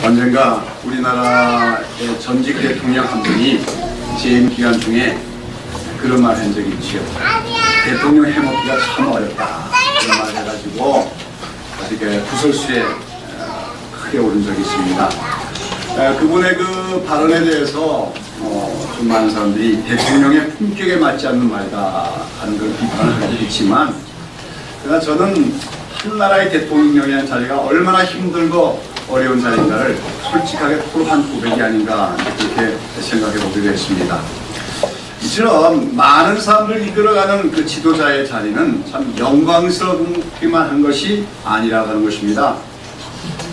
언젠가 우리나라의 전직 대통령 한 분이 재임 기간 중에 그런 말 한 적이 있지요. 대통령 해먹기가 참 어렵다. 그런 말 해가지고 어떻게 구설수에 크게 오른 적이 있습니다. 그분의 그 발언에 대해서 좀 많은 사람들이 대통령의 품격에 맞지 않는 말이다 하는 걸 비판을 하고 있지만, 그러나 저는 한 나라의 대통령이라는 자리가 얼마나 힘들고 어려운 자리인가를 솔직하게 토로한 고백이 아닌가 그렇게 생각해 보기로 했습니다. 이처럼 많은 사람들을 이끌어가는 그 지도자의 자리는 참 영광스럽기만 한 것이 아니라고 하는 것입니다.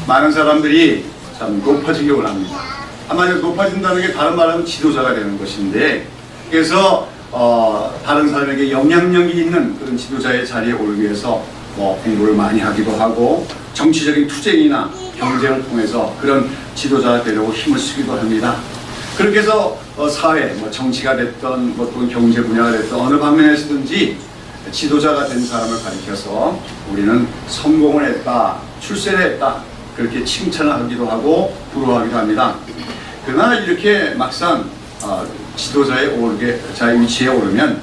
많은 사람들이 참 높아지기 원합니다. 한마디로 높아진다는 게 다른 말하면 지도자가 되는 것인데, 그래서 다른 사람에게 영향력이 있는 그런 지도자의 자리에 오르기 위해서 공부를 많이 하기도 하고 정치적인 투쟁이나 경쟁을 통해서 그런 지도자가 되려고 힘을 쓰기도 합니다. 그렇게 해서 사회, 정치가 됐던 또는 경제 분야가 됐던 어느 방면에서든지 지도자가 된 사람을 가리켜서 우리는 성공을 했다, 출세를 했다, 그렇게 칭찬을 하기도 하고 부러워하기도 합니다. 그러나 이렇게 막상 지도자의 자의 위치에 오르면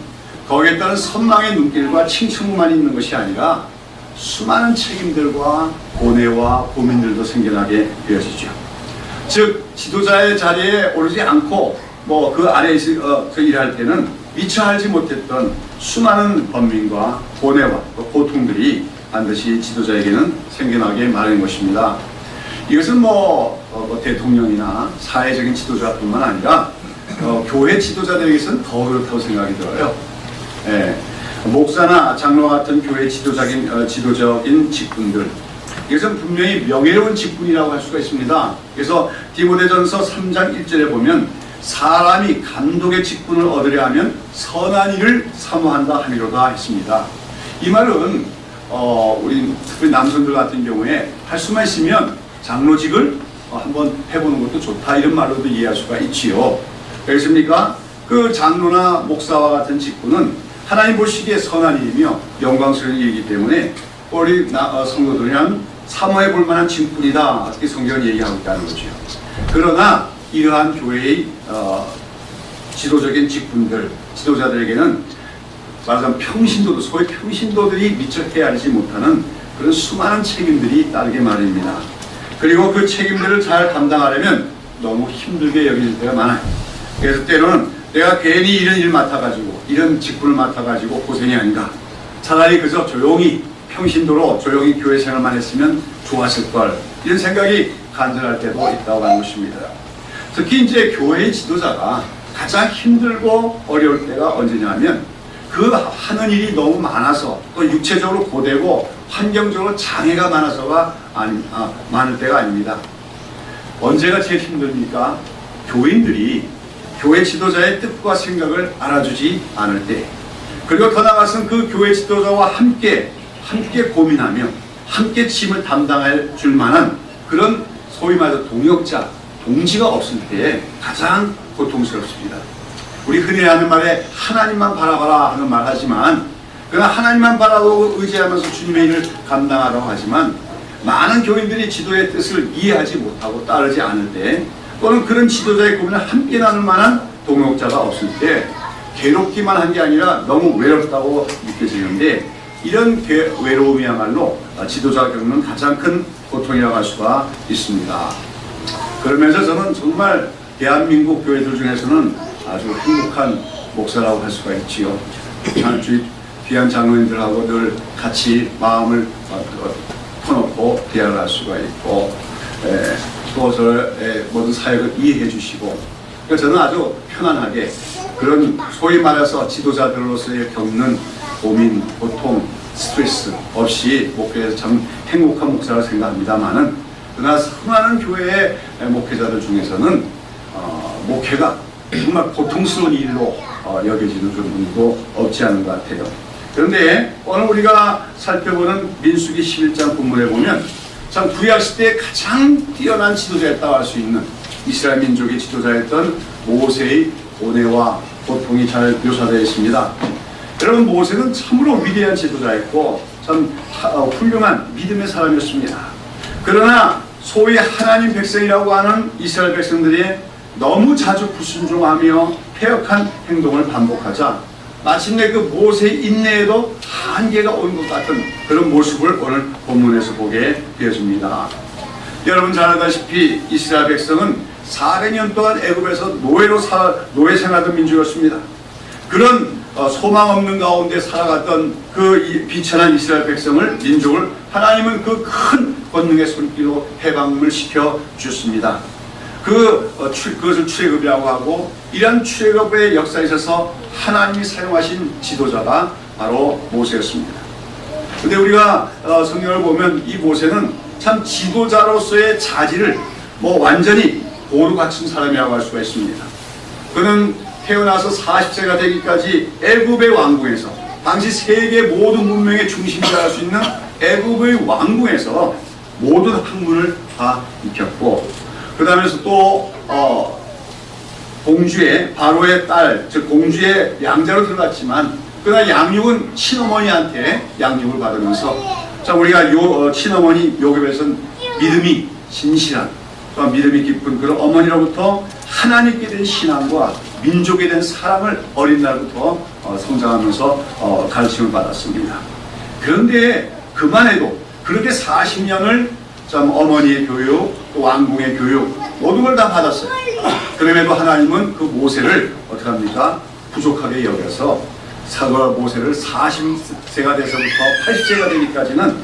거기에 따른 선망의 눈길과 칭찬만 있는 것이 아니라 수많은 책임들과 고뇌와 고민들도 생겨나게 되어지죠. 즉 지도자의 자리에 오르지 않고 그 아래에서 일할 때는 미처 알지 못했던 수많은 번민과 고뇌와 고통들이 반드시 지도자에게는 생겨나게 마련인 것입니다. 이것은 대통령이나 사회적인 지도자뿐만 아니라 교회 지도자들에게서는 더 그렇다고 생각이 들어요. 목사나 장로 같은 교회 지도적인 직분들, 이것은 분명히 명예로운 직분이라고 할 수가 있습니다. 그래서 디모데전서 3장 1절에 보면 사람이 감독의 직분을 얻으려 하면 선한 일을 사모한다 하미로다 했습니다. 이 말은 우리 특히 남성들 같은 경우에 할 수만 있으면 장로직을 한번 해보는 것도 좋다, 이런 말로도 이해할 수가 있지요. 그렇습니까? 그 장로나 목사와 같은 직분은 하나님 보시기에 선한 일이며 영광스러운 일이기 때문에 우리 성도들은 사모해 볼 만한 직분이다, 이렇게 성경은 얘기하고 있다는 거죠. 그러나 이러한 교회의 지도적인 직분들, 지도자들에게는 말하자면 평신도들, 소위 평신도들이 미처 헤아리지 못하는 그런 수많은 책임들이 따르게 마련입니다. 그리고 그 책임들을 잘 감당하려면 너무 힘들게 여길 때가 많아요. 그래서 때로는 내가 괜히 이런 일 맡아가지고, 이런 직분을 맡아가지고 고생이 아닌가, 차라리 그저 조용히 평신도로 조용히 교회 생활만 했으면 좋았을걸, 이런 생각이 간절할 때도 있다고 하는 것입니다. 특히 이제 교회의 지도자가 가장 힘들고 어려울 때가 언제냐면 그 하는 일이 너무 많아서, 또 육체적으로 고되고 환경적으로 장애가 많아서가 많을 때가 아닙니다. 언제가 제일 힘듭니까? 교인들이 교회 지도자의 뜻과 생각을 알아주지 않을 때, 그리고 더 나아가서는 그 교회 지도자와 함께 고민하며 함께 짐을 담당할 줄 만한 그런 소위 말해서 동역자, 동지가 없을 때 가장 고통스럽습니다. 우리 흔히 하는 말에 하나님만 바라봐라 하는 말 하지만, 그러나 하나님만 바라보고 의지하면서 주님의 일을 감당하라고 하지만, 많은 교인들이 지도의 뜻을 이해하지 못하고 따르지 않을 때, 또는 그런 지도자의 고민을 함께 나눌 만한 동역자가 없을 때 괴롭기만 한 게 아니라 너무 외롭다고 느껴지는데, 이런 외로움이야말로 지도자가 겪는 가장 큰 고통이라고 할 수가 있습니다. 그러면서 저는 정말 대한민국 교회들 중에서는 아주 행복한 목사라고 할 수가 있지요. 귀한 장로님들하고 늘 같이 마음을 터놓고 대화를 할 수가 있고, 또 저의 모든 사역을 이해해 주시고, 그러니까 저는 아주 편안하게 그런 소위 말해서 지도자들로서의 겪는 고민, 고통, 스트레스 없이 목회에서 참 행복한 목사라고 생각합니다만은, 그러나 수많은 교회의 목회자들 중에서는 목회가 정말 고통스러운 일로 여겨지는 그런 분도 없지 않은 것 같아요. 그런데 오늘 우리가 살펴보는 민수기 11장 본문에 보면 참 구약시대에 가장 뛰어난 지도자였다고 할 수 있는 이스라엘 민족의 지도자였던 모세의 고뇌와 고통이 잘 묘사되어 있습니다. 여러분, 모세는 참으로 위대한 지도자였고 참 훌륭한 믿음의 사람이었습니다. 그러나 소위 하나님 백성이라고 하는 이스라엘 백성들이 너무 자주 불순종하며 패역한 행동을 반복하자 마침내 그 모세의 인내에도 한계가 온 것 같은 그런 모습을 오늘 본문에서 보게 되어집니다. 여러분 잘 아다시피 이스라엘 백성은 400년 동안 애굽에서 노예 생활하던 민족이었습니다. 그런 소망 없는 가운데 살아갔던 그 비천한 이스라엘 민족을 하나님은 그 큰 권능의 손길로 해방을 시켜 주셨습니다. 그것을 출애굽이라고 하고, 이러한 출애굽의 역사에 있어서 하나님이 사용하신 지도자가 바로 모세였습니다. 근데 우리가 성경을 보면 이 모세는 참 지도자로서의 자질을 완전히 고루 갖춘 사람이라고 할 수가 있습니다. 그는 태어나서 40세가 되기까지 애굽의 왕궁에서, 당시 세계 모든 문명의 중심이라 할 수 있는 애굽의 왕궁에서 모든 학문을 다 익혔고, 그 다음에서 또 공주의 바로의 딸, 즉 공주의 양자로 들어갔지만 그러나 양육은 친어머니한테 양육을 받으면서, 자 우리가 친어머니 요셉에서는 믿음이 진실한, 또 믿음이 깊은 그런 어머니로부터 하나님께 대한 신앙과 민족에 대한 사랑을 어린 날부터 성장하면서 가르침을 받았습니다. 그런데 그만해도 그렇게 40년을 참 어머니의 교육, 또 왕궁의 교육 모든 걸 다 받았어요. 그럼에도 하나님은 그 모세를 어떻게 합니까? 부족하게 여겨서 모세를 40세가 돼서부터 80세가 되기까지는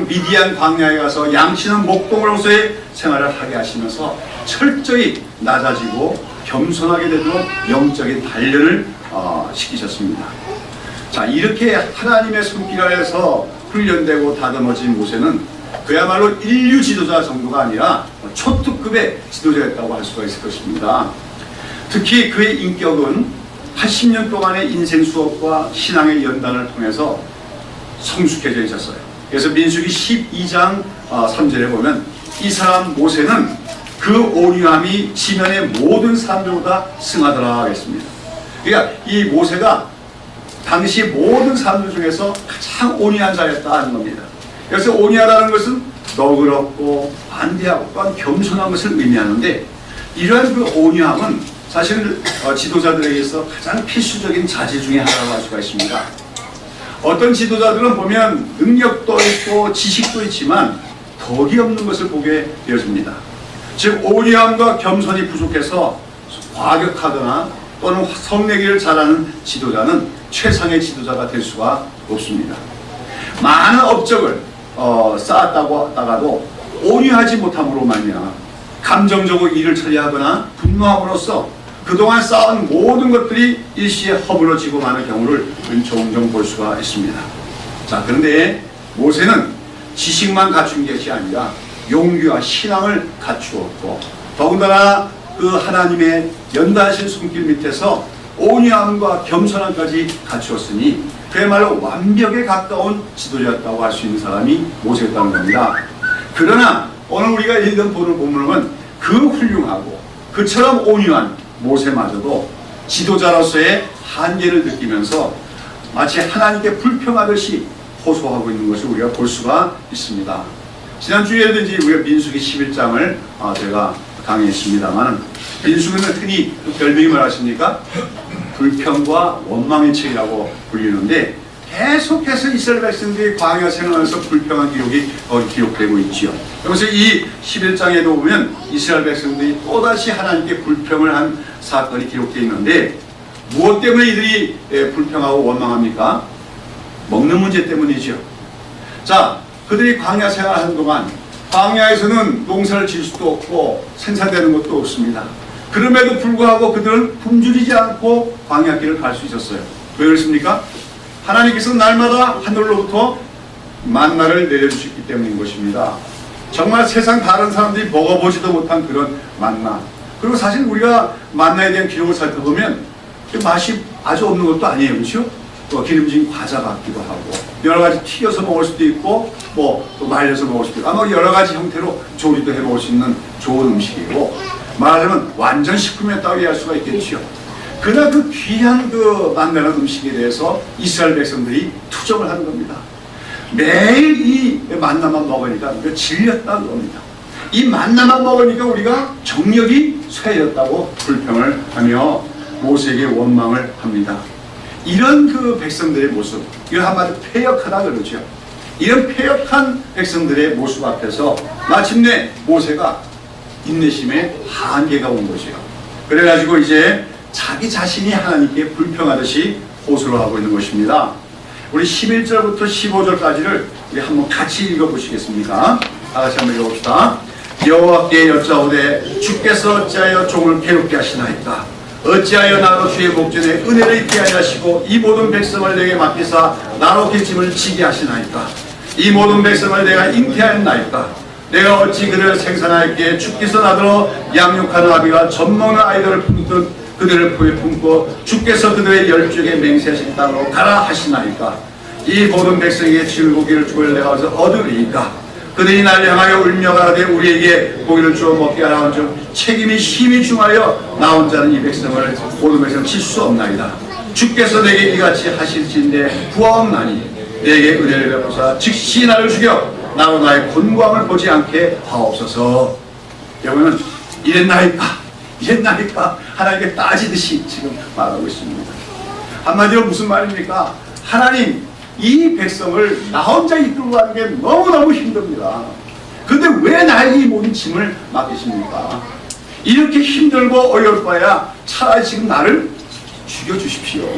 미디안 광야에 가서 양치는 목동으로서의 생활을 하게 하시면서 철저히 낮아지고 겸손하게 되도록 영적인 단련을 시키셨습니다. 자, 이렇게 하나님의 손길 아래서 훈련되고 다듬어진 모세는 그야말로 인류 지도자 정도가 아니라 초특급의 지도자였다고 할 수가 있을 것입니다. 특히 그의 인격은 80년 동안의 인생 수업과 신앙의 연단을 통해서 성숙해져 있었어요. 그래서 민수기 12장 3절에 보면 이 사람 모세는 그 온유함이 지면의 모든 사람들보다 승하더라 하겠습니다. 그러니까 이 모세가 당시 모든 사람들 중에서 가장 온유한 자였다 하는 겁니다. 그래서 온유하다는 것은 너그럽고 반대하고 또한 겸손한 것을 의미하는데, 이러한 그 온유함은 사실 지도자들에게서 가장 필수적인 자질 중에 하나라고 할 수가 있습니다. 어떤 지도자들은 보면 능력도 있고 지식도 있지만 덕이 없는 것을 보게 되어집니다. 즉 온유함과 겸손이 부족해서 과격하거나 또는 성내기를 잘하는 지도자는 최상의 지도자가 될 수가 없습니다. 많은 업적을 쌓았다고 하다가도 온유하지 못함으로 말미암아 감정적으로 일을 처리하거나 분노함으로써 그동안 쌓은 모든 것들이 일시에 허물어지고 마는 경우를 종종 볼 수가 있습니다. 자, 그런데 모세는 지식만 갖춘 것이 아니라 용기와 신앙을 갖추었고, 더군다나 그 하나님의 연다하신 손길 밑에서 온유함과 겸손함까지 갖추었으니 그야말로 완벽에 가까운 지도자였다고 할 수 있는 사람이 모세였다는 겁니다. 그러나 오늘 우리가 읽은 본문은 그 훌륭하고 그처럼 온유한 모세마저도 지도자로서의 한계를 느끼면서 마치 하나님께 불평하듯이 호소하고 있는 것을 우리가 볼 수가 있습니다. 지난주에도 이제 우리가 민수기 11장을 제가 강의했습니다만, 민수기는 흔히 그 별명이 뭐라 하십니까? 불평과 원망의 책이라고 불리는데, 계속해서 이스라엘 백성들이 광야 생활하면서 불평한 기록이 기록되고 있지요. 그래서 이 11장에도 보면 이스라엘 백성들이 또다시 하나님께 불평을 한 사건이 기록되어 있는데, 무엇 때문에 이들이 불평하고 원망합니까? 먹는 문제 때문이죠. 자, 그들이 광야 생활하는 동안 광야에서는 농사를 지을 수도 없고 생산되는 것도 없습니다. 그럼에도 불구하고 그들은 굶주리지 않고 광야길을 갈 수 있었어요. 왜 그렇습니까? 하나님께서 날마다 하늘로부터 만나를 내려주셨기 때문인 것입니다. 정말 세상 다른 사람들이 먹어보지도 못한 그런 만나. 그리고 사실 우리가 만나에 대한 기록을 살펴보면 맛이 아주 없는 것도 아니에요. 그렇죠? 또 기름진 과자 같기도 하고, 여러 가지 튀겨서 먹을 수도 있고 또 말려서 먹을 수도 있고, 아마 여러 가지 형태로 조리도 해 먹을 수 있는 좋은 음식이고, 말하자면 완전 식품이었다고 이해할 수가 있겠죠. 그러나 그 귀한 그 만나는 음식에 대해서 이스라엘 백성들이 투정을 하는 겁니다. 매일 이 만나만 먹으니까 질렸다는 겁니다. 이 만나만 먹으니까 우리가 정력이 쇠해졌다고 불평을 하며 모세에게 원망을 합니다. 이런 그 백성들의 모습, 이거 한마디로 패역하다 그러죠. 이런 패역한 백성들의 모습 앞에서 마침내 모세가 인내심의 한계가 온 것이요. 그래가지고 이제 자기 자신이 하나님께 불평하듯이 호소를 하고 있는 것입니다. 우리 11절부터 15절까지를 우리 한번 같이 읽어보시겠습니까? 다 같이 한번 읽어봅시다. 여호와께 여짜오되 주께서 어찌하여 종을 괴롭게 하시나이까? 어찌하여 나로 주의 목전에 은혜를 있게 하려 하시고 이 모든 백성을 내게 맡기사 나로 기침을 지게 하시나이까? 이 모든 백성을 내가 잉태하였나이까? 내가 어찌 그들을 생산하였기에 주께서 나더러 양육하는 아비가 젖먹는 아이들을 품듯 그들을 품에 품고 주께서 그들의 열쪽에 맹세하신 땅으로 가라 하시나이까? 이 모든 백성에게 질고기를 주을 내가 어디서 얻으리이까? 그들이 날 향하여 울며 가라되 우리에게 고기를 주어 먹게 하라 한즉 책임이 심히 중하여 나 혼자는 이 백성을 모든 백성을 칠 수 없나이다. 주께서 내게 이같이 하실지인데 구하옵나니 내게 은혜를 베푸사 즉시 나를 죽여 나로 나의 곤광을 보지 않게 하옵소서. 여러분은 이랬나이까 하나님께 따지듯이 지금 말하고 있습니다. 한마디로 무슨 말입니까? 하나님, 이 백성을 나 혼자 이끌고 가는 게 너무너무 힘듭니다. 근데 왜 나에게 이 모든 짐을 맡기십니까? 이렇게 힘들고 어려울 바야 차라리 지금 나를 죽여주십시오.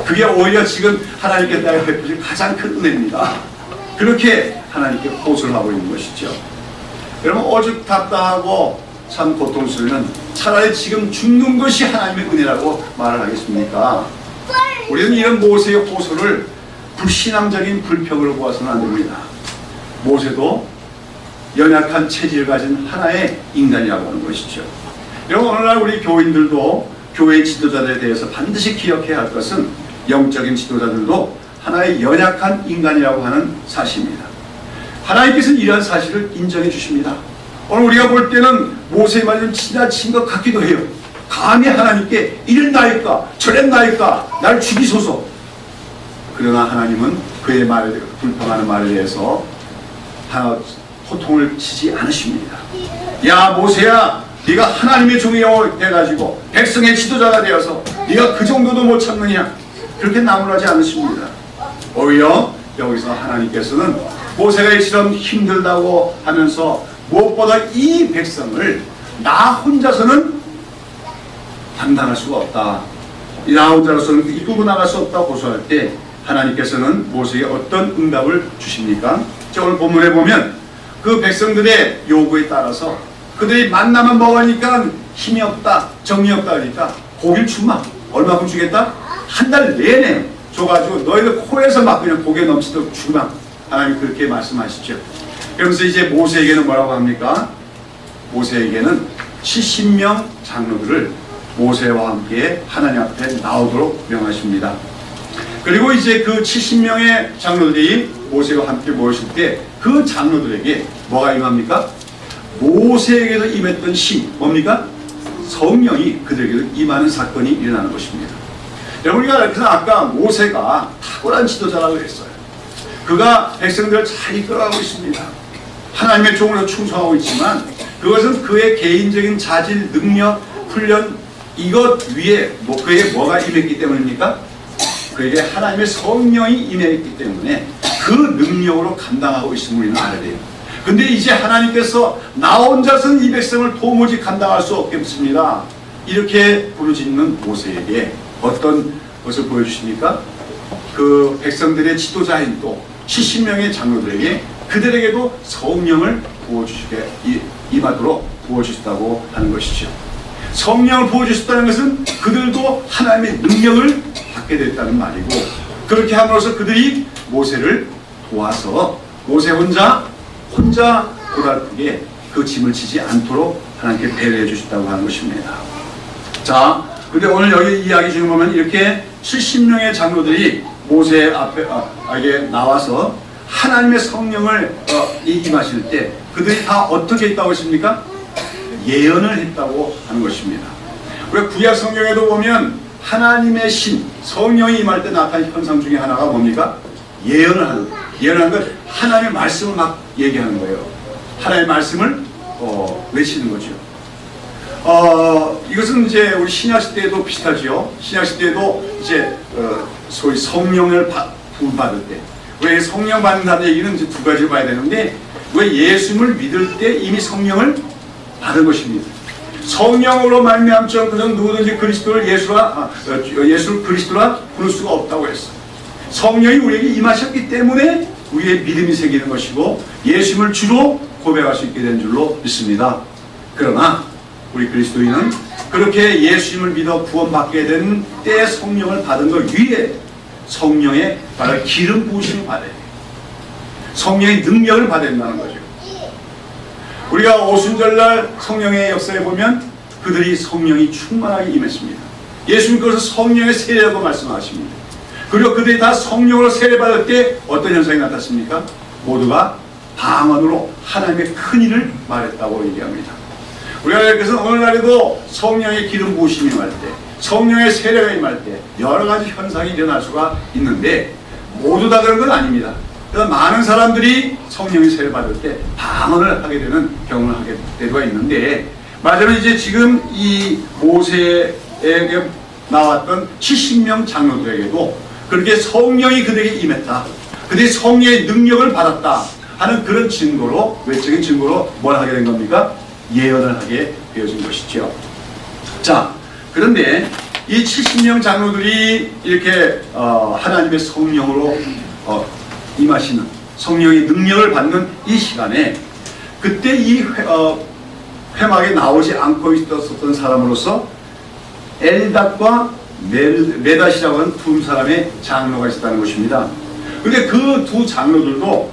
그게 오히려 지금 하나님께 내가 베푸실 가장 큰 은혜입니다. 그렇게 하나님께 호소를 하고 있는 것이죠. 여러분, 오죽 답답하고 참 고통스러운 차라리 지금 죽는 것이 하나님의 은혜라고 말을 하겠습니까? 우리는 이런 모세의 호소를 불신앙적인 불평으로 보아서는 안 됩니다. 모세도 연약한 체질을 가진 하나의 인간이라고 하는 것이죠. 여러분, 오늘날 우리 교인들도 교회 지도자들에 대해서 반드시 기억해야 할 것은 영적인 지도자들도 하나의 연약한 인간이라고 하는 사실입니다. 하나님께서는 이러한 사실을 인정해 주십니다. 오늘 우리가 볼 때는 모세의 말이 좀 지나친 것 같기도 해요. 감히 하나님께 이랬나이까 저랬나이까 날 죽이소서. 그러나 하나님은 그의 말에 불평하는 말에 대해서 호통을 치지 않으십니다. 야 모세야, 네가 하나님의 종이 돼가지고 백성의 지도자가 되어서 네가 그 정도도 못 참느냐, 그렇게 나무라지 않으십니다. 오히려 여기서 하나님께서는 모세가 이처럼 힘들다고 하면서 무엇보다 이 백성을 나 혼자서는 감당할 수가 없다, 나 혼자서는 이끌고 나갈 수 없다고 고소할 때 하나님께서는 모세에게 어떤 응답을 주십니까? 자, 오늘 본문에 보면 그 백성들의 요구에 따라서 그들이 만나만 먹으니까 힘이 없다, 정이 없다 그러니까 고기를 주마. 얼마큼 주겠다? 한 달 내내 줘가지고 너희들 코에서 막 그냥 고개 넘치도록 주마. 하나님 그렇게 말씀하시죠. 그러면서 이제 모세에게는 뭐라고 합니까? 모세에게는 70명 장로들을 모세와 함께 하나님 앞에 나오도록 명하십니다. 그리고 이제 그 70명의 장로들이 모세와 함께 모였을 때 그 장로들에게 뭐가 임합니까? 모세에게도 임했던 신, 뭡니까? 성령이 그들에게도 임하는 사건이 일어나는 것입니다. 여러분, 우리가 그래서 아까 모세가 탁월한 지도자라고 했어요. 그가 백성들을 잘 이끌어가고 있습니다. 하나님의 종으로 충성하고 있지만 그것은 그의 개인적인 자질, 능력, 훈련 이것 위에 그에게 뭐가 임했기 때문입니까? 그에게 하나님의 성령이 임했기 때문에 그 능력으로 감당하고 있음을 우리는 알아야 돼요. 근데 이제 하나님께서 나 혼자서는 이 백성을 도무지 감당할 수 없겠습니다. 이렇게 부르짖는 모세에게 어떤 것을 보여주십니까? 그 백성들의 지도자인 또 70명의 장로들에게 그들에게도 성령을 부어주시게 임하도록 부어주셨다고 하는 것이죠. 성령을 부어주셨다는 것은 그들도 하나님의 능력을 받게 됐다는 말이고, 그렇게 함으로써 그들이 모세를 도와서 모세 혼자 고달프게 그 짐을 지지 않도록 하나님께 배려해 주셨다고 하는 것입니다. 자, 근데 오늘 여기 이야기 중에 보면 이렇게 70명의 장로들이 모세 앞에 나와서 하나님의 성령을 임하실 때 그들이 다 어떻게 했다고 했습니까? 예언을 했다고 하는 것입니다. 우리가 구약 성경에도 보면 하나님의 신, 성령이 임할 때 나타난 현상 중에 하나가 뭡니까? 예언을 하는 것. 예언하는 것, 하나님의 말씀을 막 얘기하는 거예요. 하나님의 말씀을 외치는 거죠. 이것은 이제 우리 신약시대에도 비슷하지요. 신약시대에도 이제 소위 성령을 부음받을 때, 왜 성령 받는다는 얘기는 이제 두 가지를 봐야 되는데, 왜 예수님을 믿을 때 이미 성령을 받은 것입니다. 성령으로 말미암지 않고서는 누구든지 그리스도를 예수를 그리스도라 부를 수가 없다고 했어. 성령이 우리에게 임하셨기 때문에 우리의 믿음이 생기는 것이고 예수님을 주로 고백할 수 있게 된 줄로 믿습니다. 그러나 우리 그리스도인은 그렇게 예수님을 믿어 구원받게 된 때에 성령을 받은 것 위에 성령의 바로 기름 부으심을 받아야 돼요. 성령의 능력을 받아야 된다는 거죠. 우리가 오순절날 성령의 역사에 보면 그들이 성령이 충만하게 임했습니다. 예수님께서 성령의 세례라고 말씀하십니다. 그리고 그들이 다 성령으로 세례받을 때 어떤 현상이 나타났습니까? 모두가 방언으로 하나님의 큰 일을 말했다고 얘기합니다. 우리가 그래서 어느 날에도 성령의 기름 부으심이 임할 때, 성령의 세례가 임할 때 여러 가지 현상이 일어날 수가 있는데 모두 다 그런 건 아닙니다. 그래서 많은 사람들이 성령의 세례를 받을 때 방언을 하게 되는 경험을 하게 될 때가 있는데, 말하자면 이제 지금 이 모세에게 나왔던 70명 장로들에게도 그렇게 성령이 그들에게 임했다, 그들이 성령의 능력을 받았다 하는 그런 증거로, 외적인 증거로 뭘 하게 된 겁니까? 예언을 하게 되어진 것이죠. 자, 그런데 이 70명 장로들이 이렇게 하나님의 성령으로 임하시는, 성령의 능력을 받는 이 시간에 그때 이 회막에 나오지 않고 있었던 사람으로서 엘닷과 메닷이라고 하는 두 사람의 장로가 있었다는 것입니다. 그런데 그 두 장로들도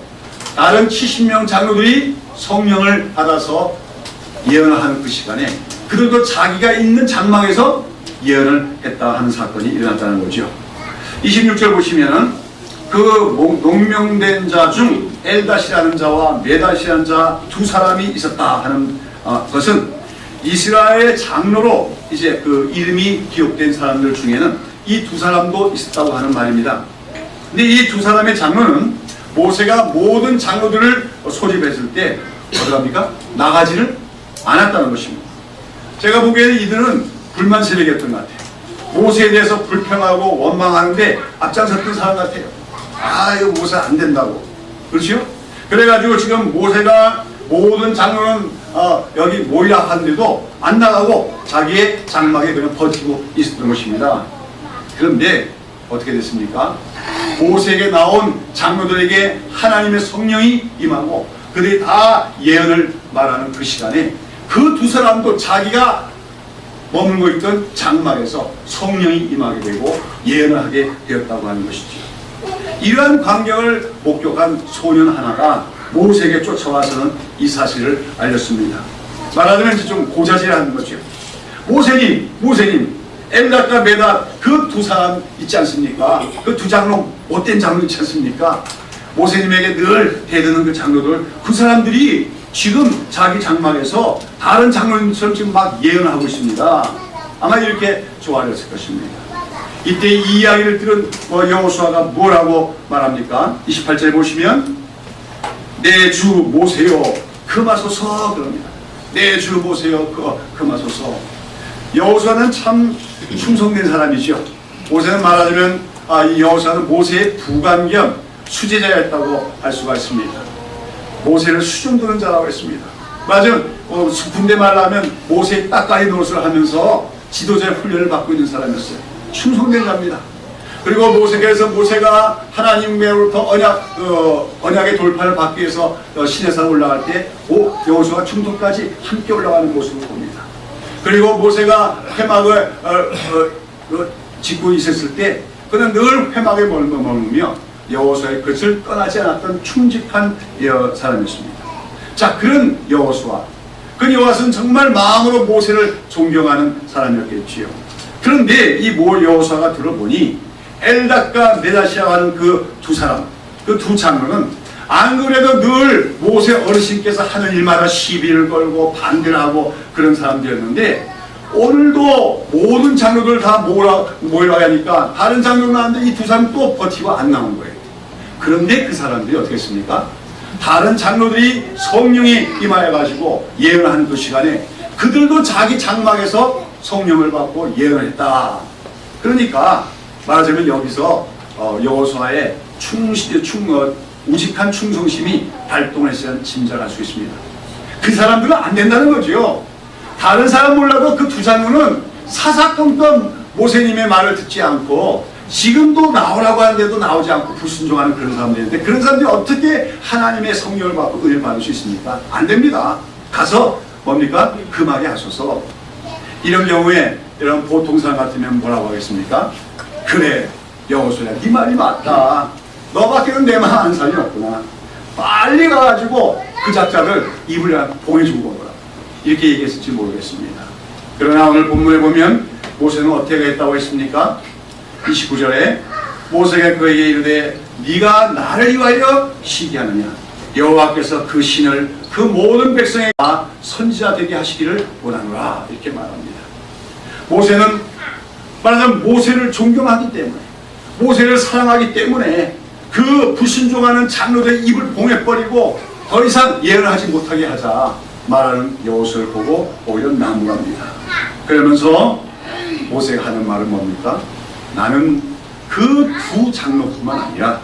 다른 70명 장로들이 성령을 받아서 예언을 하는 그 시간에 그들도 자기가 있는 장막에서 예언을 했다 하는 사건이 일어났다는 거죠. 26절 보시면은 그 농명된 자 중 엘닷이라는 자와 메닷이라는 자 두 사람이 있었다 하는 것은 이스라엘 장로로 이제 그 이름이 기록된 사람들 중에는 이 두 사람도 있었다고 하는 말입니다. 근데 이 두 사람의 장로는 모세가 모든 장로들을 소집했을 때 어떡합니까? 나가지를 않았다는 것입니다. 제가 보기에는 이들은 불만 세력이었던 것 같아요. 모세에 대해서 불평하고 원망하는데 앞장섰던 사람 같아요. 이거 모세 안 된다고. 그렇죠? 그래가지고 지금 모세가 모든 장로는 여기 모이라 하는데도 안 나가고 자기의 장막에 그냥 버티고 있었던 것입니다. 그런데 어떻게 됐습니까? 모세에게 나온 장로들에게 하나님의 성령이 임하고 그들이 다 예언을 말하는 그 시간에 그 두 사람도 자기가 머물고 있던 장막에서 성령이 임하게 되고 예언을 하게 되었다고 하는 것이죠. 이러한 광경을 목격한 소년 하나가 모세에게 쫓아와서는 이 사실을 알렸습니다. 말하자면 이제 좀 고자질하는 거죠. 모세님, 엘닷과 메닷 그 두 사람 있지 않습니까? 그 두 장로, 못된 장로 있지 않습니까? 모세님에게 늘 대드는 그 장로들, 그 사람들이 지금 자기 장막에서 다른 장로님처럼 지금 막 예언을 하고 있습니다. 아마 이렇게 좋아하셨을 것입니다. 이때 이 이야기를 들은 여호수아가 뭐라고 말합니까? 28절 보시면 내 주 모세여 금하소서 그럽니다. 내 주 모세여 금하소서. 여호수아는 참 충성된 사람이죠. 모세는 말하자면 이 여호수아는 모세의 부관 겸 수제자였다고 할 수가 있습니다. 모세를 수종드는 자라고 했습니다. 맞아요. 군대 말로 하면 모세의 따까리 노릇을 하면서 지도자의 훈련을 받고 있는 사람이었어요. 충성된 자입니다. 그리고 모세가 하나님으로부터 언약의 돌파를 받기 위해서 시내산 올라갈 때 여호수아가 중도까지 함께 올라가는 모습을 봅니다. 그리고 모세가 회막을 짓고 있었을 때 그는 늘 회막에 머물며 여호수아의 것을 떠나지 않았던 충직한 사람이었습니다. 자, 그런 여호수아, 그 여호수아는 정말 마음으로 모세를 존경하는 사람이었겠지요. 그런데 이 여호수아가 들어보니 엘닷과 메닷이라고 하는 그 두 사람, 그 두 장로는 안 그래도 늘 모세 어르신께서 하는 일마다 시비를 걸고 반대를 하고 그런 사람들이었는데 오늘도 모든 장로들 다 모이라 하니까 다른 장로는 하는데 이 두 사람 또 버티고 안 나온 거예요. 그런데 그 사람들이 어떻게 했습니까? 다른 장로들이 성령이 임하여가지고 예언하는 그 시간에 그들도 자기 장막에서 성령을 받고 예언을 했다. 그러니까 말하자면 여기서 여호수아의 우직한 충성심이 발동을 했다는 짐작할 수 있습니다. 그 사람들은 안 된다는 거죠. 다른 사람 몰라도 그 두 장로는 사사건건 모세님의 말을 듣지 않고 지금도 나오라고 하는데도 나오지 않고 불순종하는 그런 사람들인데, 그런 사람들이 어떻게 하나님의 성령을 받고 은혜를 받을 수 있습니까? 안 됩니다. 가서 뭡니까? 금하게 하소서. 이런 경우에 이런 보통 사람 같으면 뭐라고 하겠습니까? 그래 여호수아야, 네 말이 맞다. 너밖에는 내 말 아는 사람이 없구나. 빨리 가가지고 그 작자를 입을 봉해주고 오거라. 이렇게 얘기했을지 모르겠습니다. 그러나 오늘 본문에 보면 모세는 어떻게 했다고 했습니까? 29절에 모세가 그에게 이르되 네가 나를 위하여 시기하느냐? 여호와께서 그 신을 그 모든 백성에게 선지자 되게 하시기를 원하노라. 이렇게 말합니다. 모세는 말하자면 모세를 존경하기 때문에, 모세를 사랑하기 때문에 그 불순종하는 장로들의 입을 봉해버리고 더 이상 예언을 하지 못하게 하자 말하는 여호수아를 보고 오히려 난무합니다. 그러면서 모세가 하는 말은 뭡니까? 나는 그 두 장로뿐만 아니라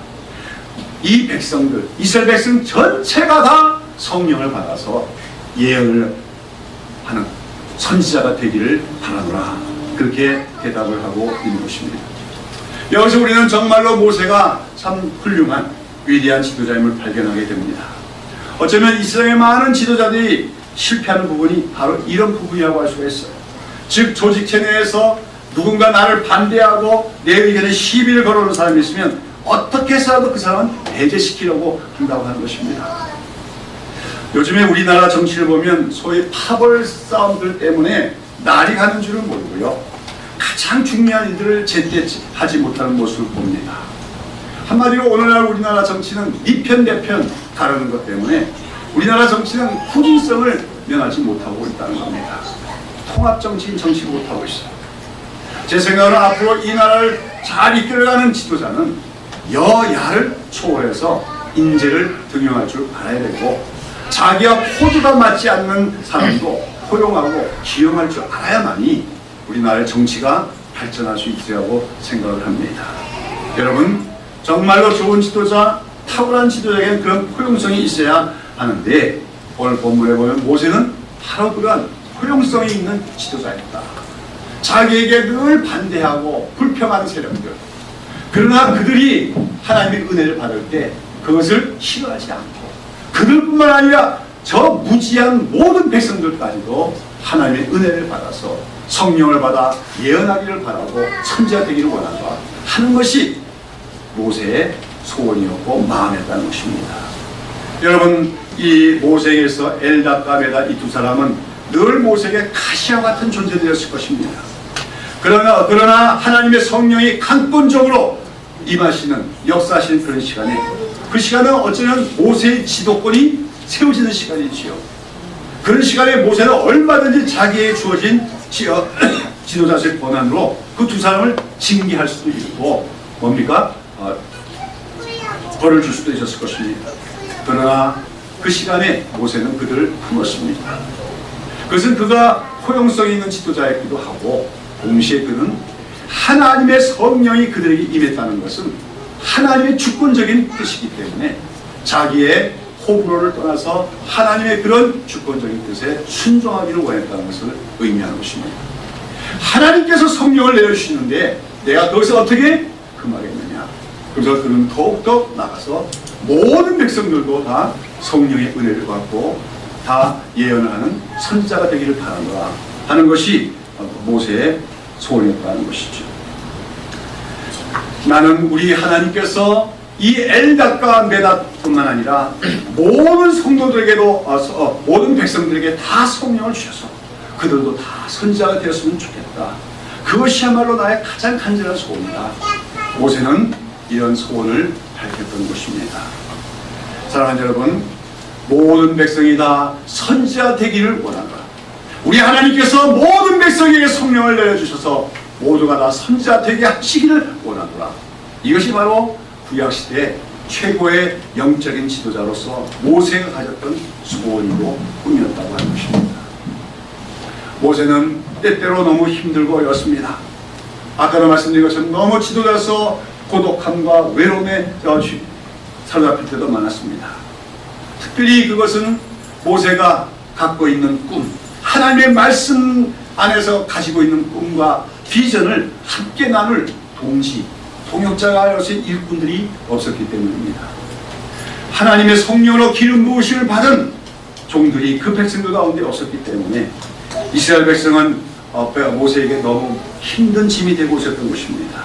이 백성들, 이스라엘 백성 전체가 다 성령을 받아서 예언을 하는 선지자가 되기를 바라노라. 그렇게 대답을 하고 있는 것입니다. 여기서 우리는 정말로 모세가 참 훌륭한 위대한 지도자임을 발견하게 됩니다. 어쩌면 이스라엘의 많은 지도자들이 실패하는 부분이 바로 이런 부분이라고 할 수가 있어요. 즉 조직체 내에서 누군가 나를 반대하고 내 의견에 시비를 걸어오는 사람이 있으면 어떻게 해서라도 그 사람은 배제시키려고 한다고 하는 것입니다. 요즘에 우리나라 정치를 보면 소위 파벌 싸움들 때문에 날이 가는 줄은 모르고요, 가장 중요한 일들을 제때 하지 못하는 모습을 봅니다. 한마디로 오늘날 우리나라 정치는 네 편 내 편 가르는 것 때문에 우리나라 정치는 후진성을 면하지 못하고 있다는 겁니다. 통합정치인 정치 못하고 있어요. 제 생각으로 앞으로 이 나라를 잘 이끌어가는 지도자는 여야를 초월해서 인재를 등용할 줄 알아야 되고, 자기와 코드가 맞지 않는 사람도 포용하고 기용할 줄 알아야만이 우리나라의 정치가 발전할 수 있으라고 생각을 합니다. 여러분, 정말로 좋은 지도자, 탁월한 지도자에게는 그런 포용성이 있어야 하는데, 오늘 본문에 보면 모세는 바로 그런 포용성이 있는 지도자였다. 자기에게 늘 반대하고 불평하는 세력들, 그러나 그들이 하나님의 은혜를 받을 때 그것을 싫어하지 않고, 그들뿐만 아니라 저 무지한 모든 백성들까지도 하나님의 은혜를 받아서 성령을 받아 예언하기를 바라고 선지자 되기를 원한다 하는 것이 모세의 소원이었고 마음이었다는 것입니다. 여러분, 이 모세에게서 엘닷과 메다 이 두 사람은 늘 모세에게 가시와 같은 존재되었을 것입니다. 그러나 하나님의 성령이 강권적으로 임하시는, 역사하시는 그런 시간에, 그 시간은 어쩌면 모세의 지도권이 세워지는 시간이지요. 그런 시간에 모세는 얼마든지 자기에게 주어진 지도자적 권한으로 그 두 사람을 징계할 수도 있고 뭡니까? 벌을 줄 수도 있었을 것입니다. 그러나 그 시간에 모세는 그들을 품었습니다. 그것은 그가 포용성 있는 지도자였기도 하고, 동시에 그는 하나님의 성령이 그들에게 임했다는 것은 하나님의 주권적인 뜻이기 때문에 자기의 호불호를 떠나서 하나님의 그런 주권적인 뜻에 순종하기를 원했다는 것을 의미하는 것입니다. 하나님께서 성령을 내려주시는데 내가 거기서 어떻게 금하겠느냐. 그래서 그는 더욱더 나가서 모든 백성들도 다 성령의 은혜를 받고 다 예언을 하는 선지자가 되기를 바란다 하는 것이 모세의 소원이었다는 것이죠. 나는 우리 하나님께서 이 엘닷과 메닷뿐만 아니라 모든 성도들에게도 모든 백성들에게 다 성령을 주셔서 그들도 다 선지자가 되었으면 좋겠다. 그것이야말로 나의 가장 간절한 소원이다. 모세는 이런 소원을 밝혔던 것입니다. 사랑하는 여러분, 모든 백성이 다 선지자 되기를 원한다. 우리 하나님께서 모든 백성에게 성령을 내려주셔서 모두가 다 선지자 되게 하시기를 원하노라. 이것이 바로 구약시대의 최고의 영적인 지도자로서 모세가 가졌던 소원이고 꿈이었다고 하는 것입니다. 모세는 때때로 너무 힘들고 어렵습니다. 아까도 말씀드린 것처럼 너무 지도자로서 고독함과 외로움에 사로잡힐 때도 많았습니다. 특별히 그것은 모세가 갖고 있는 꿈, 하나님의 말씀 안에서 가지고 있는 꿈과 비전을 함께 나눌 동역자가 여럿의 일꾼들이 없었기 때문입니다. 하나님의 성령으로 기름 부으심을 받은 종들이 그 백성들 가운데 없었기 때문에 이스라엘 백성은 모세에게 너무 힘든 짐이 되고 있었던 것입니다.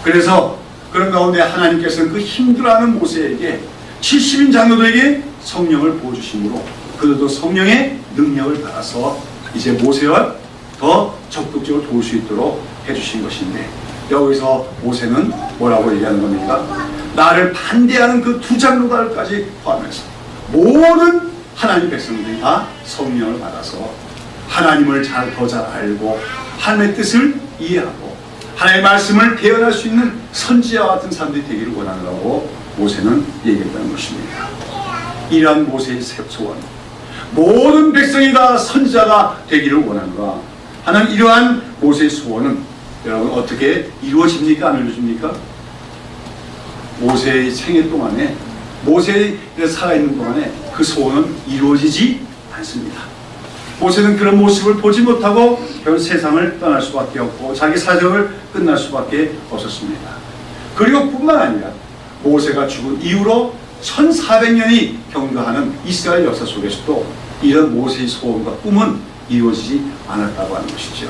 그래서 그런 가운데 하나님께서는 그 힘들어하는 모세에게 70인 장로들에게 성령을 부어주심으로 그들도 성령의 능력을 받아서 이제 모세와 더 적극적으로 도울 수 있도록 해주신 것인데, 여기서 모세는 뭐라고 얘기하는 겁니까? 나를 반대하는 그 두 장로들까지 포함해서 모든 하나님 백성들이 다 성령을 받아서 하나님을 더 잘 알고 하나님의 뜻을 이해하고 하나님의 말씀을 대언할 수 있는 선지자와 같은 사람들이 되기를 원하느라고 모세는 얘기했다는 것입니다. 이러한 모세의 소원, 모든 백성이 다 선지자가 되기를 원하노라 하는 이러한 모세의 소원은 여러분 어떻게 이루어집니까? 안 이루어집니까? 모세의 생애 동안에, 모세가 살아있는 동안에 그 소원은 이루어지지 않습니다. 모세는 그런 모습을 보지 못하고 결국 세상을 떠날 수밖에 없고 자기 사정을 끝날 수밖에 없었습니다. 그리고 뿐만 아니라 모세가 죽은 이후로 1400년이 경과하는 이스라엘 역사 속에서도 이런 모세의 소원과 꿈은 이루어지지 않았다고 하는 것이죠.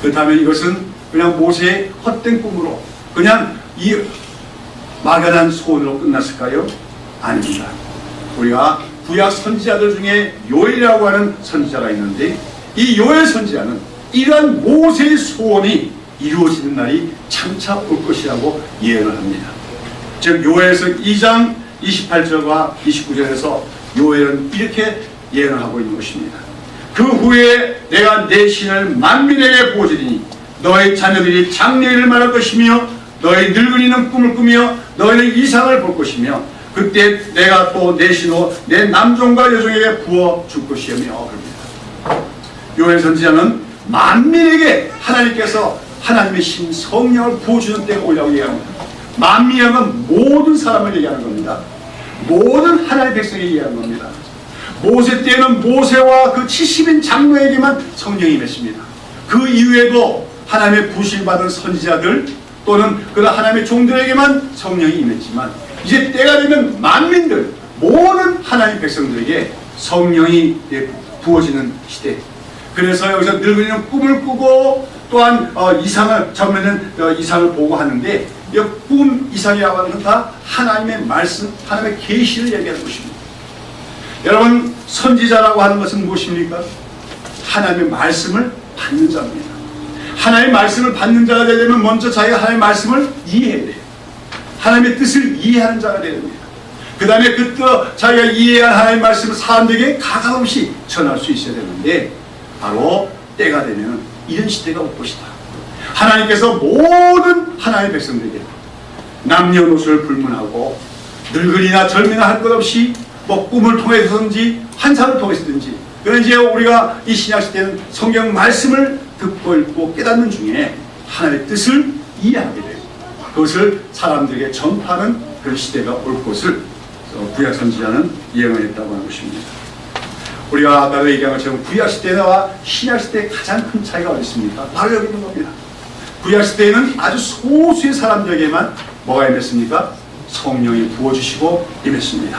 그렇다면 이것은 그냥 모세의 헛된 꿈으로 그냥 이 막연한 소원으로 끝났을까요? 아닙니다. 우리가 구약 선지자들 중에 요엘이라고 하는 선지자가 있는데 이 요엘 선지자는 이러한 모세의 소원이 이루어지는 날이 장차 올 것이라고 예언을 합니다. 즉 요엘서 2장 28절과 29절에서 요엘은 이렇게 예언을 하고 있는 것입니다. 그 후에 내가 내 신을 만민에게 보여주리니 너희 자녀들이 장래일을 말할 것이며 너희 늙은이는 꿈을 꾸며 너희는 이상을 볼 것이며 그때 내가 또 내 신으로 내 남종과 여종에게 부어 줄 것이며 그럽니다. 요엘 선지자는 만민에게 하나님께서 하나님의 신 성령을 부어주는 때가 오리라고 얘기합니다. 만민이라는 모든 사람을 얘기하는 겁니다. 모든 하나님의 백성에게 얘기하는 겁니다. 모세 때는 모세와 그 70인 장로에게만 성령이 임했습니다. 그 이후에도 하나님의 부실 받은 선지자들 또는 그런 하나님의 종들에게만 성령이 임했지만 이제 때가 되면 만민들 모든 하나님의 백성들에게 성령이 부어지는 시대. 그래서 여기서 늙은이는 꿈을 꾸고 또한 이상을 처음에는 이상을 보고 하는데 이 꿈 이상이라고 하는 건 다 하나님의 말씀, 하나님의 계시를 얘기하는 것입니다. 여러분 선지자라고 하는 것은 무엇입니까? 하나님의 말씀을 받는 자입니다. 하나님의 말씀을 받는 자가 되려면 먼저 자기가 하나님의 말씀을 이해해야 돼요. 하나님의 뜻을 이해하는 자가 되야 됩니다. 그 다음에 자기가 이해한 하나님의 말씀을 사람들에게 가감없이 전할 수 있어야 되는데 바로 때가 되면 이런 시대가 올 것이다. 하나님께서 모든 하나님의 백성들에게 남녀노소를 불문하고 늙은이나 젊이나 할 것 없이 뭐 꿈을 통해서든지 환상을 통해서든지 그런 이제 우리가 이 신약시대는 성경 말씀을 듣고 읽고 깨닫는 중에 하나님의 뜻을 이해하게 돼요. 그것을 사람들에게 전파하는 그런 시대가 올 것을 구약 선지자는 예언을 했다고 하는 것입니다. 우리가 아까도 얘기한 것처럼 구약 시대와 신약 시대의 가장 큰 차이가 어디 있습니까? 바로 여기 있는 겁니다. 구약 시대에는 아주 소수의 사람들에게만 뭐가 임했습니까? 성령이 부어주시고 임했습니다.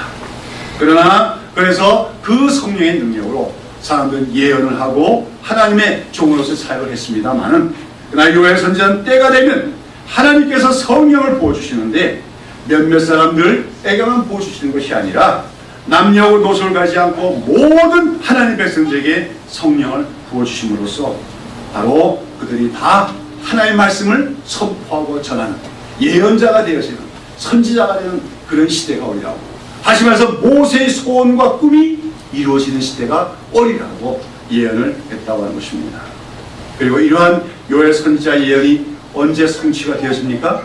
그래서 그 성령의 능력으로 사람들은 예언을 하고 하나님의 종으로서 사역을 했습니다만은 그러나 요엘 선지자는 때가 되면 하나님께서 성령을 부어주시는데 몇몇 사람들에게만 부어주시는 것이 아니라 남녀노소를 가지 않고 모든 하나님 백성들에게 성령을 부어주심으로써 바로 그들이 다 하나님의 말씀을 선포하고 전하는 예언자가 되어지는 선지자가 되는 그런 시대가 오리라고, 다시 말해서 모세의 소원과 꿈이 이루어지는 시대가 오리라고 예언을 했다고 하는 것입니다. 그리고 이러한 요엘 선지자 예언이 언제 성취가 되었습니까?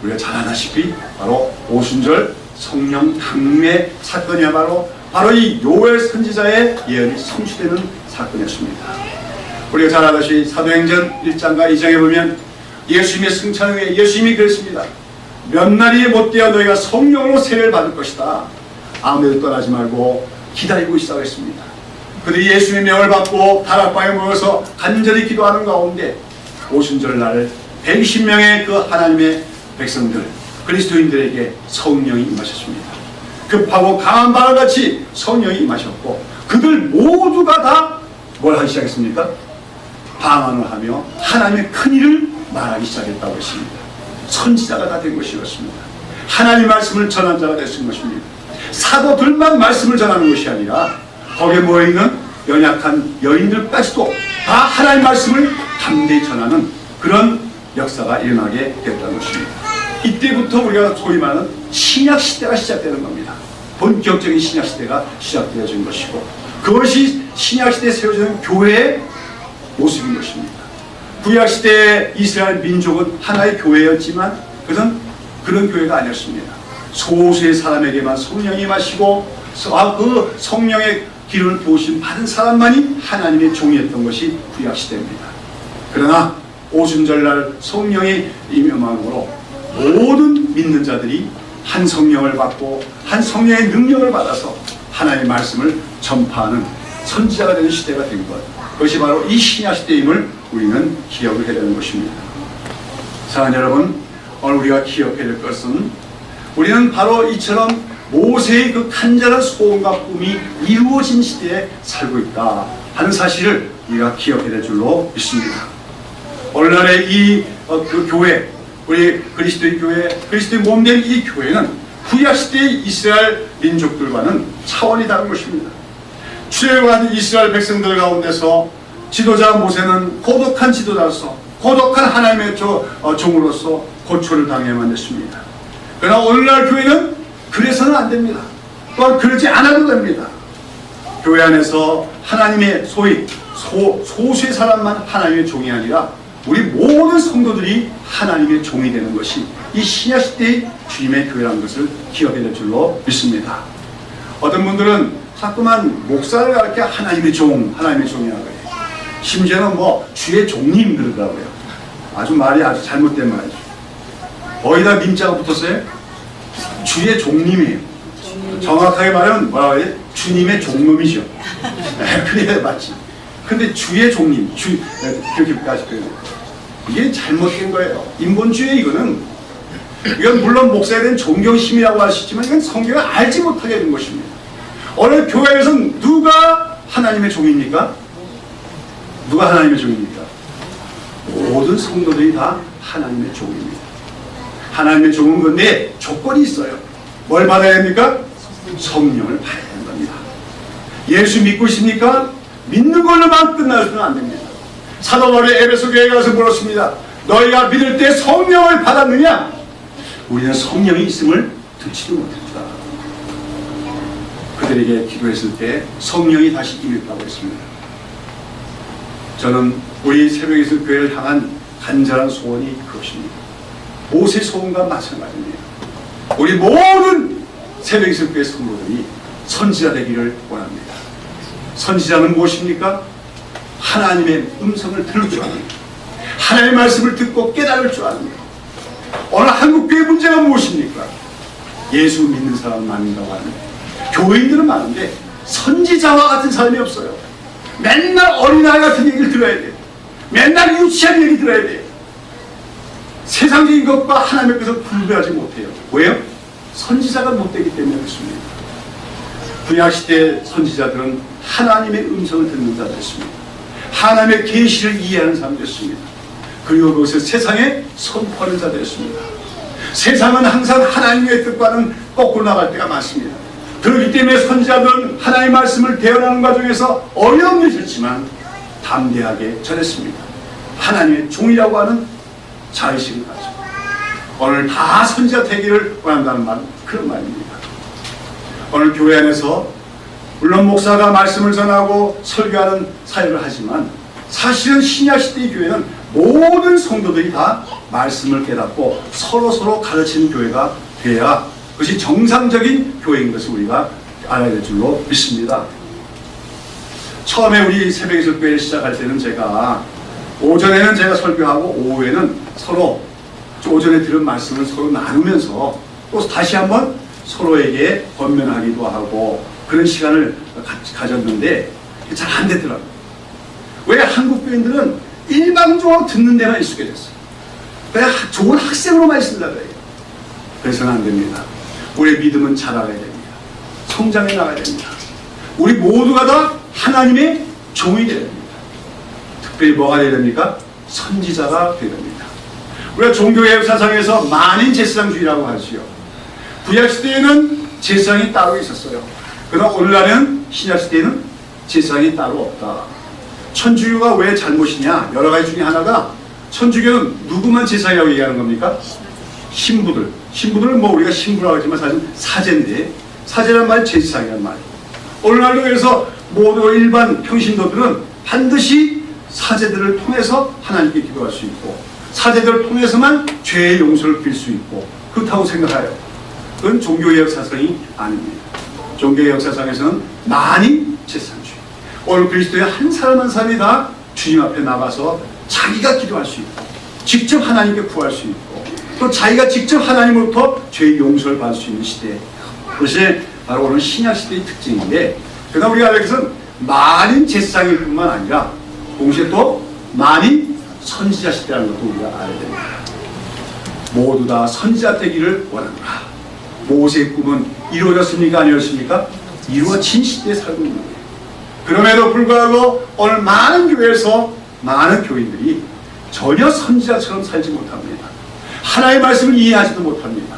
우리가 잘 아다시피 바로 오순절 성령 강림의 사건이야말로 바로 이 요엘 선지자의 예언이 성취되는 사건이었습니다. 우리가 잘 아다시피 사도행전 1장과 2장에 보면 예수님의 승천 후에 예수님이 그랬습니다. 몇 날이 못되어 너희가 성령으로 세례를 받을 것이다. 아무데도 떠나지 말고 기다리고 있으라고 했습니다. 그들이 예수님의 명을 받고 다락방에 모여서 간절히 기도하는 가운데 오순절 날 120명의 그 하나님의 백성들 그리스도인들에게 성령이 임하셨습니다. 급하고 강한 바람같이 성령이 임하셨고 그들 모두가 다 뭘 하기 시작했습니까? 방언을 하며 하나님의 큰 일을 말하기 시작했다고 했습니다. 선지자가 다 된 것이었습니다. 하나님의 말씀을 전한 자가 됐을 것입니다. 사도들만 말씀을 전하는 것이 아니라 거기에 모여있는 연약한 여인들까지도 다 하나님의 말씀을 담대히 전하는 그런 역사가 일어나게 됐다는 것입니다. 이때부터 우리가 소위 말하는 신약시대가 시작되는 겁니다. 본격적인 신약시대가 시작되어진 것이고 그것이 신약시대에 세워지는 교회의 모습인 것입니다. 구약시대의 이스라엘 민족은 하나의 교회였지만 그것은 그런 교회가 아니었습니다. 소수의 사람에게만 성령이 임하시고 그 성령의 기름을 부으심 받은 사람만이 하나님의 종이었던 것이 구약시대입니다. 그러나 오순절날 성령의 임함으로 모든 믿는 자들이 한 성령을 받고 한 성령의 능력을 받아서 하나님의 말씀을 전파하는 선지자가 되는 시대가 된 것, 그것이 바로 이 신약시대임을 우리는 기억을 해야 되는 것입니다. 사랑하는 여러분, 오늘 우리가 기억해야 될 것은 우리는 바로 이처럼 모세의 그 간절한 소원과 꿈이 이루어진 시대에 살고 있다 하는 사실을 우리가 기억해야 될 줄로 믿습니다. 오늘날의 그 교회, 우리 그리스도의 교회, 그리스도의 몸된 이 교회는 구약시대의 이스라엘 민족들과는 차원이 다른 것입니다. 출애굽한 이스라엘 백성들 가운데서 지도자 모세는 고독한 지도자로서 고독한 하나님의 종으로서 고초를 당해야만 됐습니다. 그러나 오늘날 교회는 그래서는 안 됩니다. 또한 그러지 않아도 됩니다. 교회 안에서 하나님의 소위 소수의 사람만 하나님의 종이 아니라 우리 모든 성도들이 하나님의 종이 되는 것이 이 신약시대의 주님의 교회라는 것을 기억해야 될 줄로 믿습니다. 어떤 분들은 자꾸만 목사를 가르쳐 하나님의 종이라고 해요. 심지어는 주의 종님 그러더라고요. 말이 아주 잘못된 말이죠. 거기다 민자가 붙었어요. 주의 종님이에요. 정확하게 말하면 뭐라고 해요? 주님의 종놈이죠. 그래야 맞지. 근데 주의 종님, 그렇게까지 표현해요. 이게 잘못된 거예요. 인본주의 이건 물론 목사에 대한 존경심이라고 할 수 있지만 이건 성경을 알지 못하게 된 것입니다. 오늘 교회에서는 누가 하나님의 종입니까? 누가 하나님의 종입니까? 모든 성도들이 다 하나님의 종입니다. 하나님의 종은 그런데 조건이 있어요. 뭘 받아야 됩니까? 성령을 받아야 하는 겁니다. 예수 믿고 있습니까? 믿는 걸로만 끝나서는 안 됩니다. 사도 바울이 에베소 교회에 가서 물었습니다. 너희가 믿을 때 성령을 받았느냐? 우리는 성령이 있음을 듣지도 못했다. 그들에게 기도했을 때 성령이 다시 임했다고 했습니다. 저는 우리 새벽에서 교회를 향한 간절한 소원이 그것입니다. 모세 소원과 마찬가지입니다. 우리 모든 새벽에서 교회 성도들이 선지자 되기를 원합니다. 선지자는 무엇입니까? 하나님의 음성을 들을 줄 아는, 하나님의 말씀을 듣고 깨달을 줄 아는. 오늘 한국교회 문제가 무엇입니까? 예수 믿는 사람 많은다고 하는데 교회인들은 많은데 선지자와 같은 사람이 없어요. 맨날 어린아이 같은 얘기를 들어야 돼요. 맨날 유치한 얘기 들어야 돼요. 세상적인 것과 하나님의 것을 분별하지 못해요. 왜요? 선지자가 못되기 때문에 그렇습니다. 구약시대 선지자들은 하나님의 음성을 듣는 자들이었습니다. 하나님의 계시를 이해하는 사람들이었습니다. 그리고 그것을 세상에 선포하는 자들이었습니다. 세상은 항상 하나님의 뜻과는 거꾸로 나갈 때가 많습니다. 그렇기 때문에 선지자들은 하나님의 말씀을 대언하는 과정에서 어려움이 있었지만 담대하게 전했습니다. 하나님의 종이라고 하는 자의식을 가지고 오늘 다 선지자 되기를 원한다는 말, 그런 말입니다. 오늘 교회 안에서 물론 목사가 말씀을 전하고 설교하는 사역을 하지만 사실은 신약시대의 교회는 모든 성도들이 다 말씀을 깨닫고 서로 가르치는 교회가 돼야 그것이 정상적인 교회인 것을 우리가 알아야 될 줄로 믿습니다. 처음에 우리 새벽기술교회를 시작할 때는 제가 오전에는 제가 설교하고 오후에는 서로 오전에 들은 말씀을 서로 나누면서 또 다시 한번 서로에게 권면하기도 하고 그런 시간을 가졌는데 잘 안 되더라고요. 왜 한국 교인들은 일방적으로 듣는 데만 익숙해졌어요. 그냥 좋은 학생으로만 있으려고 해요. 그래서는 안 됩니다. 우리의 믿음은 자라가야 됩니다. 성장해 나가야 됩니다. 우리 모두가 다 하나님의 종이 되어야 됩니다. 특별히 뭐가 되어야 됩니까? 선지자가 되어야 됩니다. 우리가 종교개혁 사상에서 만인 제사장주의라고 하지요. 구약시대에는 제사장이 따로 있었어요. 그러나 오늘날은 신약시대에는 제사장이 따로 없다. 천주교가 왜 잘못이냐? 여러 가지 중에 하나가 천주교는 누구만 제사장이라고 얘기하는 겁니까? 신부들. 신부들은 뭐 우리가 신부라고 하지만 사실 사제인데 사제란 말이 제사장이란 말이에요. 오늘날도 그래서 모두 일반 평신도들은 반드시 사제들을 통해서 하나님께 기도할 수 있고 사제들을 통해서만 죄의 용서를 빌 수 있고 그렇다고 생각해요. 그건 종교개혁 사상이 아닙니다. 종교개혁 사상에서는 만인 제사장주의. 오늘 그리스도의 한 사람 한 사람이 다 주님 앞에 나가서 자기가 기도할 수 있고 직접 하나님께 구할 수 있고 또 자기가 직접 하나님으로부터 죄의 용서를 받을 수 있는 시대. 그것이 바로 오늘 신약시대의 특징인데 그러나 우리가 알는 것은 만인 제사장일 뿐만 아니라 동시에 또 만인 선지자 시대라는 것도 우리가 알아야 됩니다. 모두 다 선지자 되기를 원합니다. 모세의 꿈은 이루어졌습니까? 아니었습니까? 이루어진 시대에 살고 있는 거예요. 그럼에도 불구하고 오늘 많은 교회에서 많은 교인들이 전혀 선지자처럼 살지 못합니다. 하나님의 말씀을 이해하지도 못합니다.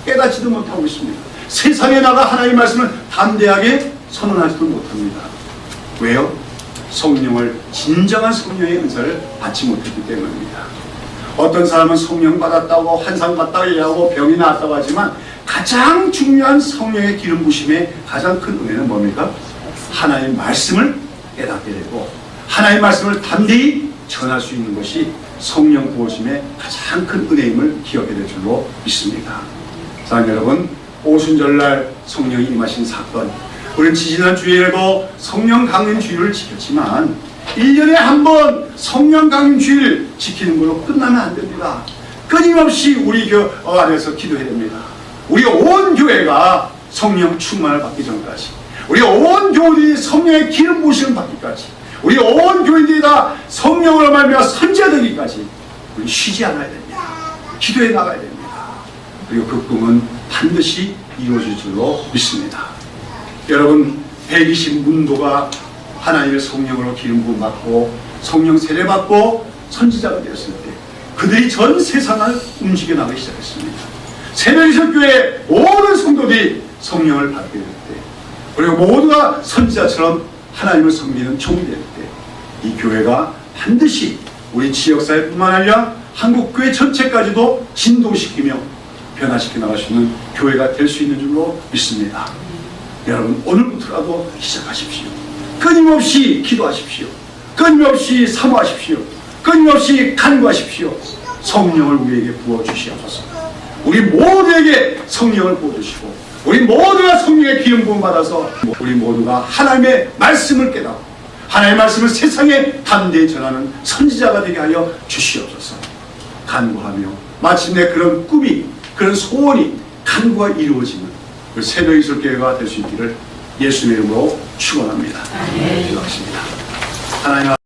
깨닫지도 못하고 있습니다. 세상에 나가 하나님의 말씀을 담대하게 선언하지도 못합니다. 왜요? 성령을 진정한 성령의 은사를 받지 못했기 때문입니다. 어떤 사람은 성령 받았다고 환상 받다고 얘기하고 병이 나았다고 하지만 가장 중요한 성령의 기름 부심의 가장 큰 은혜는 뭡니까? 하나님의 말씀을 깨닫게 되고 하나님의 말씀을 담대히 전할 수 있는 것이 성령 부어심의 가장 큰 은혜임을 기억해야 될 줄로 믿습니다. 사랑하는 여러분, 오순절날 성령이 임하신 사건, 우리는 지지난 주일에도 성령 강림 주일을 지켰지만 1년에 한 번 성령 강림 주일 지키는 걸로 끝나면 안 됩니다. 끊임없이 우리 교회 안에서 기도해야 됩니다. 우리 온 교회가 성령 충만을 받기 전까지, 우리 온 교회들이 성령의 기름 부으심을 받기까지, 우리 온 교회들이 다 성령으로 말미암아 선지자 되기까지 우리 쉬지 않아야 됩니다. 기도해 나가야 됩니다. 그리고 그 꿈은 반드시 이루어질 줄로 믿습니다. 여러분, 120문도가 하나님의 성령으로 기름 부음 받고 성령 세례 받고 선지자가 되었을 때 그들이 전 세상을 움직여 나가기 시작했습니다. 새벽기술교회 모든 성도들이 성령을 받게 될 때, 그리고 모두가 선지자처럼 하나님을 섬기는 종이 될 때, 이 교회가 반드시 우리 지역사회뿐만 아니라 한국교회 전체까지도 진동시키며 변화시켜 나갈 수 있는 교회가 될 수 있는 줄로 믿습니다. 여러분, 오늘부터라도 시작하십시오. 끊임없이 기도하십시오. 끊임없이 사모하십시오. 끊임없이 간구하십시오. 성령을 우리에게 부어주시옵소서. 우리 모두에게 성령을 부어주시고 우리 모두가 성령의 기름 부음 받아서 우리 모두가 하나님의 말씀을 깨닫고 하나님의 말씀을 세상에 담대히 전하는 선지자가 되게 하여 주시옵소서. 간구하며 마침내 그런 꿈이, 그런 소원이 간구가 이루어지는 그 새벽기술교회가 될 수 있기를 예수님의 이름으로 축원합니다. 기도하십니다. 하나님